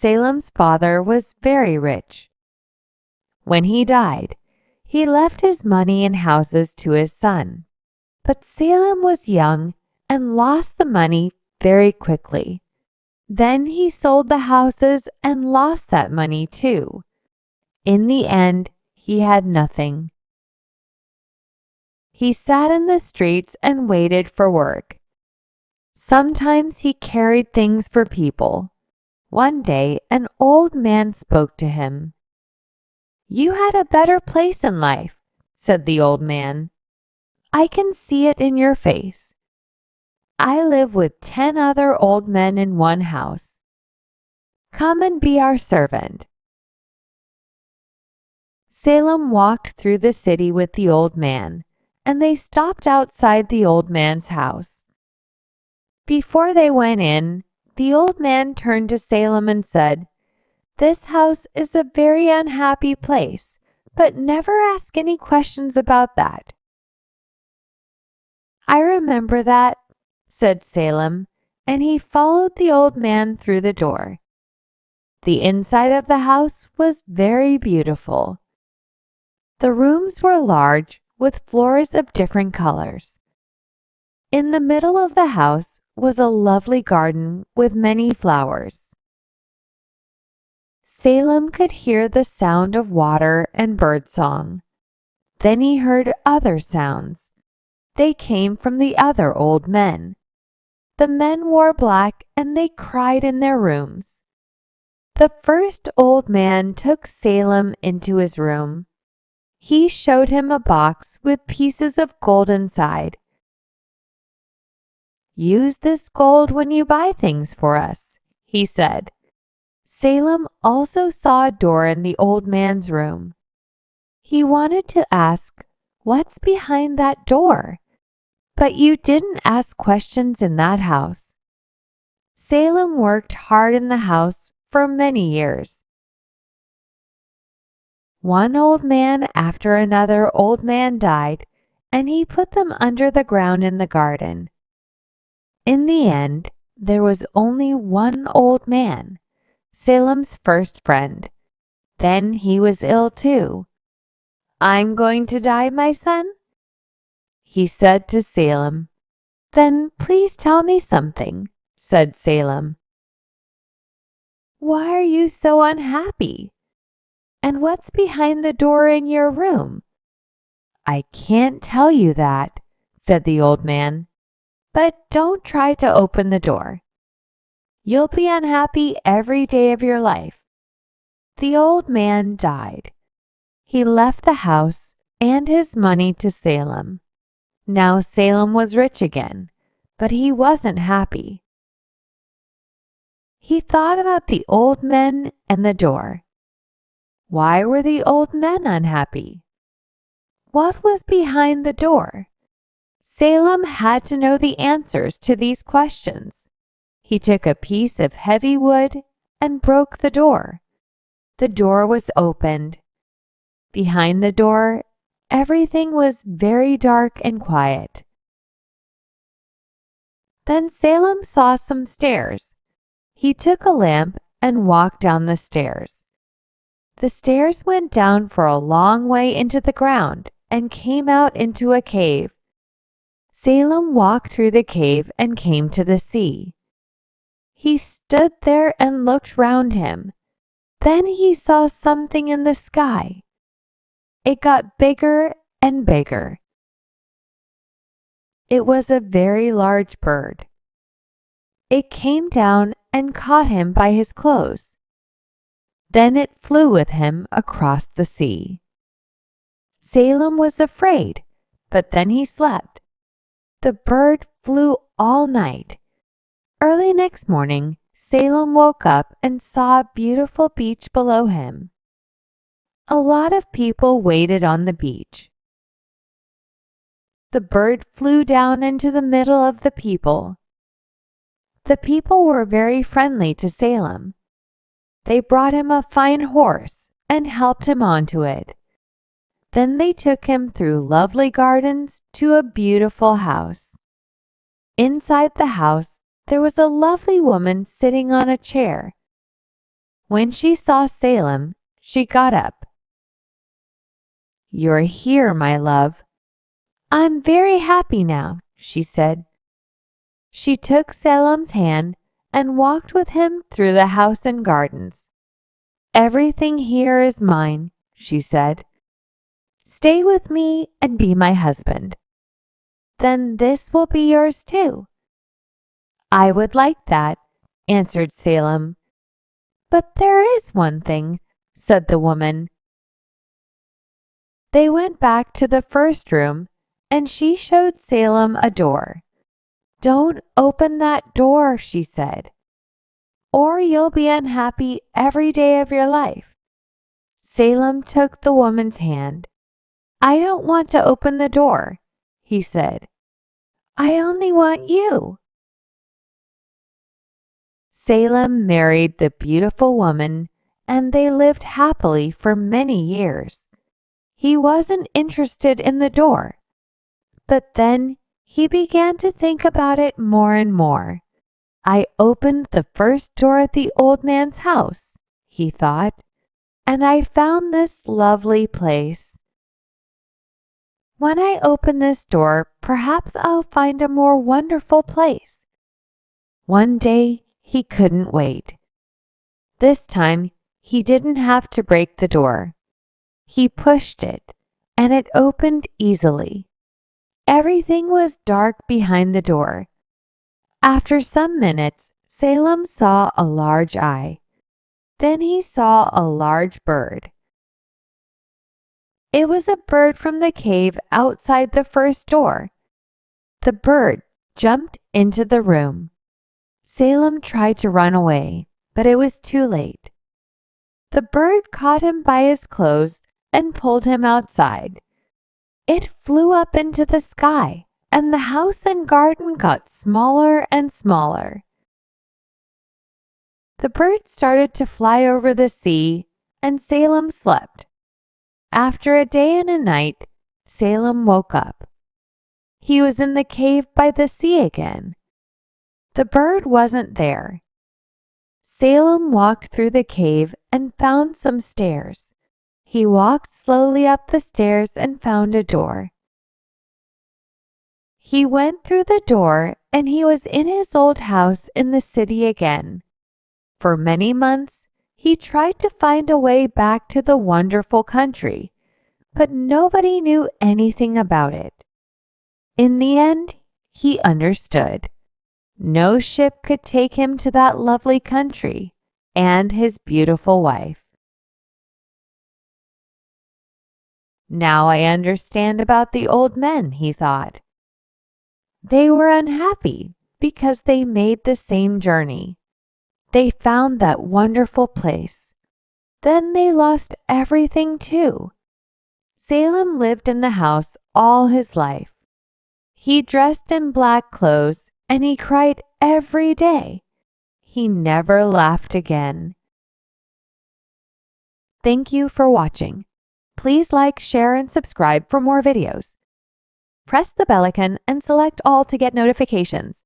Salem's father was very rich. When he died, he left his money and houses to his son. But Salem was young and lost the money very quickly. Then he sold the houses and lost that money too. In the end, he had nothing. He sat in the streets and waited for work. Sometimes he carried things for people. One day, an old man spoke to him. "You had a better place in life," said the old man. "I can see it in your face. I live with 10 other old men in one house. Come and be our servant." Salem walked through the city with the old man, and they stopped outside the old man's house. Before they went in, the old man turned to Salem and said, "This house is a very unhappy place, but never ask any questions about that." "I remember that," said Salem, and he followed the old man through the door. The inside of the house was very beautiful. The rooms were large, with floors of different colors. In the middle of the house was a lovely garden with many flowers. Salem could hear the sound of water and birdsong. Then he heard other sounds. They came from the other old men. The men wore black and they cried in their rooms. The first old man took Salem into his room. He showed him a box with pieces of gold inside. "Use this gold when you buy things for us," he said. Salem also saw a door in the old man's room. He wanted to ask, "What's behind that door?" But you didn't ask questions in that house. Salem worked hard in the house for many years. One old man after another old man died, and he put them under the ground in the garden. In the end, there was only one old man, Salem's first friend. Then he was ill too. "I'm going to die, my son?" he said to Salem. "Then please tell me something," said Salem. "Why are you so unhappy? And what's behind the door in your room?" "I can't tell you that," said the old man. "But don't try to open the door. You'll be unhappy every day of your life." The old man died. He left the house and his money to Salem. Now Salem was rich again, but he wasn't happy. He thought about the old men and the door. Why were the old men unhappy? What was behind the door? Salem had to know the answers to these questions. He took a piece of heavy wood and broke the door. The door was opened. Behind the door, everything was very dark and quiet. Then Salem saw some stairs. He took a lamp and walked down the stairs. The stairs went down for a long way into the ground and came out into a cave. Salem walked through the cave and came to the sea. He stood there and looked round him. Then he saw something in the sky. It got bigger and bigger. It was a very large bird. It came down and caught him by his clothes. Then it flew with him across the sea. Salem was afraid, but then he slept. The bird flew all night. Early next morning, Salem woke up and saw a beautiful beach below him. A lot of people waited on the beach. The bird flew down into the middle of the people. The people were very friendly to Salem. They brought him a fine horse and helped him onto it. Then they took him through lovely gardens to a beautiful house. Inside the house, there was a lovely woman sitting on a chair. When she saw Salem, she got up. "You're here, my love. I'm very happy now," she said. She took Salem's hand and walked with him through the house and gardens. "Everything here is mine," she said. "Stay with me and be my husband. Then this will be yours too." "I would like that," answered Salem. "But there is one thing," said the woman. They went back to the first room, and she showed Salem a door. "Don't open that door," she said, "or you'll be unhappy every day of your life." Salem took the woman's hand. "I don't want to open the door," he said. "I only want you." Salem married the beautiful woman, and they lived happily for many years. He wasn't interested in the door, but then he began to think about it more and more. "I opened the first door at the old man's house," he thought, "and I found this lovely place. When I open this door, perhaps I'll find a more wonderful place." One day he couldn't wait. This time he didn't have to break the door. He pushed it, and it opened easily. Everything was dark behind the door. After some minutes, Salem saw a large eye. Then he saw a large bird. It was a bird from the cave outside the first door. The bird jumped into the room. Salem tried to run away, but it was too late. The bird caught him by his clothes and pulled him outside. It flew up into the sky, and the house and garden got smaller and smaller. The bird started to fly over the sea, and Salem slept. After a day and a night, Salem woke up. He was in the cave by the sea again. The bird wasn't there. Salem walked through the cave and found some stairs. He walked slowly up the stairs and found a door. He went through the door, and he was in his old house in the city again. For many months, he tried to find a way back to the wonderful country, but nobody knew anything about it. In the end, he understood. No ship could take him to that lovely country and his beautiful wife. "Now I understand about the old men," he thought. They were unhappy because they made the same journey. They found that wonderful place. Then they lost everything too. Salem lived in the house all his life. He dressed in black clothes and he cried every day. He never laughed again. Thank you for watching. Please like, share, and subscribe for more videos. Press the bell icon and select all to get notifications.